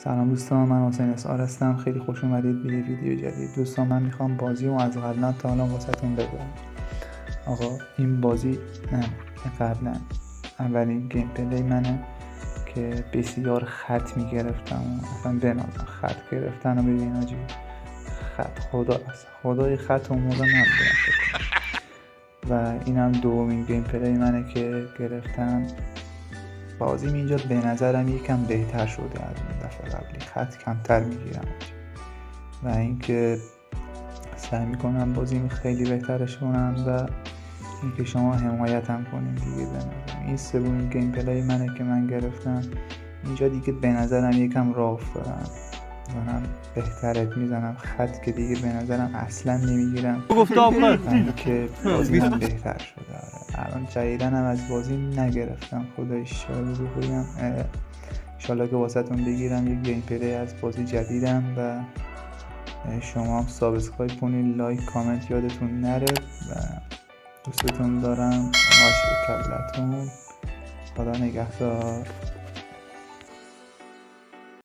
سلام دوستان، من حسین اسعار هستم. خیلی خوش اومدید به یه ویدیو جدید. دوستان من میخوام بازی رو از قبلا تا حالا واسهتون بگم. آقا این بازی نه قبلا اولین گیم پلی منه که بسیار خط میگرفتم، اصلا بنازم خط گرفتن رو ببین آجی، خط خدای خط اون موقع نبودم و اینم دومین گیم پلی منه که گرفتم. بازیم اینجا به نظرم یکم بهتر شده از اون دفعه قبلی، خط کمتر میگیرم و اینکه سعی میکنم بازیم خیلی بهترش کنم و اینکه شما حمایتم کنیم دیگه. به نظرم این سومین گیم پلی منه که من گرفتم. اینجا دیگه به نظرم یکم راه افتادم، بهترت میزنم خط که دیگه به نظرم اصلا نمیگیرم که بازیم بهتر شده. الان جدیدن هم از بازی نگرفتم، خدای شاید بگویم انشالله که واسهتون بگیرم. یک گیم پلی از بازی جدیدم و شما هم سابسکرایب کنید، لایک کامنت یادتون نره و دوستتون دارم. ماشه کلتون، خدا نگهدار.